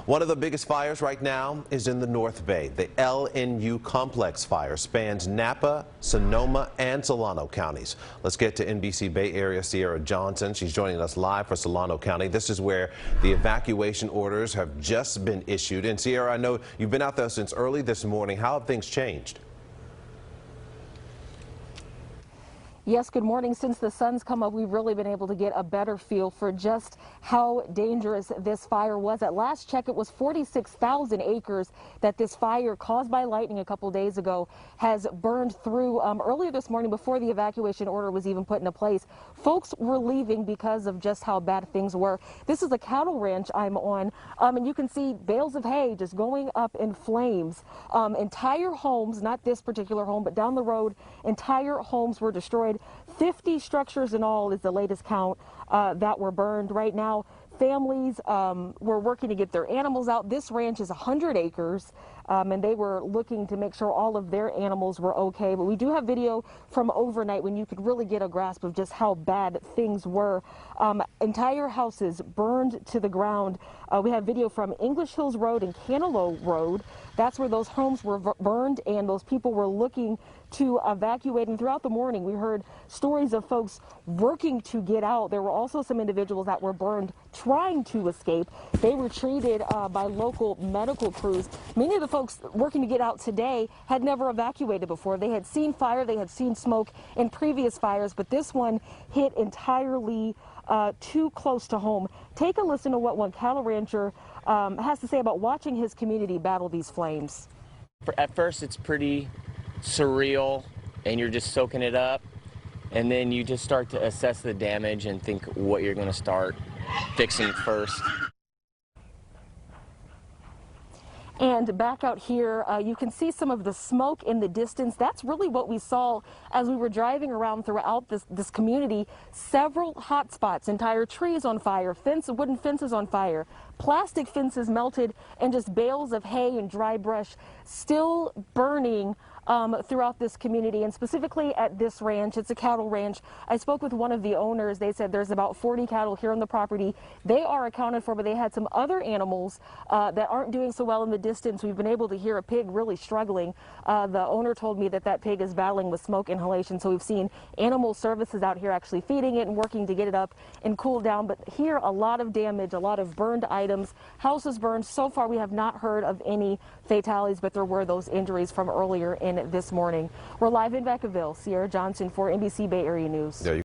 One of the biggest fires right now is in the North Bay. The LNU complex fire spans Napa, Sonoma, and Solano counties. Let's get to NBC Bay Area Cierra Johnson. She's joining us live for Solano County. This is where the evacuation orders have just been issued. And Cierra, I know you've been out there since early this morning. How have things changed? Yes, good morning. Since the sun's come up, we've really been able to get a better feel for just how dangerous this fire was. At last check, it was 46,000 acres that this fire caused by lightning a couple days ago has burned through. Earlier this morning, before the evacuation order was even put into place, folks were leaving because of just how bad things were. This is a cattle ranch I'm on, and you can see bales of hay just going up in flames. Entire homes, not this particular home, but down the road, entire homes were destroyed. 50 structures in all is the latest count that were burned. Right now, families were working to get their animals out. This ranch is 100 acres, and they were looking to make sure all of their animals were okay. But we do have video from overnight when you could really get a grasp of just how bad things were. Entire houses burned to the ground. We have video from English Hills Road and Canelo Road. That's where those homes were burned, and those people were looking to evacuate. And throughout the morning, we heard stories of folks working to get out. There were also some individuals that were burned trying to escape. They were treated by local medical crews. Many of the folks working to get out today had never evacuated before. They had seen fire, they had seen smoke in previous fires, but this one hit entirely too close to home. Take a listen to what one cattle rancher has to say about watching his community battle these flames. At first, it's pretty surreal, and you're just soaking it up, and then you just start to assess the damage and think what you're going to start fixing first. And back out here, you can see some of the smoke in the distance. That's really what we saw as we were driving around throughout this community. Several hot spots, entire trees on fire, wooden fences on fire, plastic fences melted, and just bales of hay and dry brush still burning throughout this community, and specifically at this ranch. It's a cattle ranch. I spoke with one of the owners. They said there's about 40 cattle here on the property. They are accounted for, but they had some other animals that aren't doing so well in the distance. We've been able to hear a pig really struggling. The owner told me that pig is battling with smoke inhalation, so we've seen animal services out here actually feeding it and working to get it up and cool down. But here, a lot of damage, a lot of burned items, houses burned. So far, we have not heard of any fatalities, but there were those injuries from earlier in this morning. We're live in Vacaville. Cierra Johnson for NBC Bay Area News.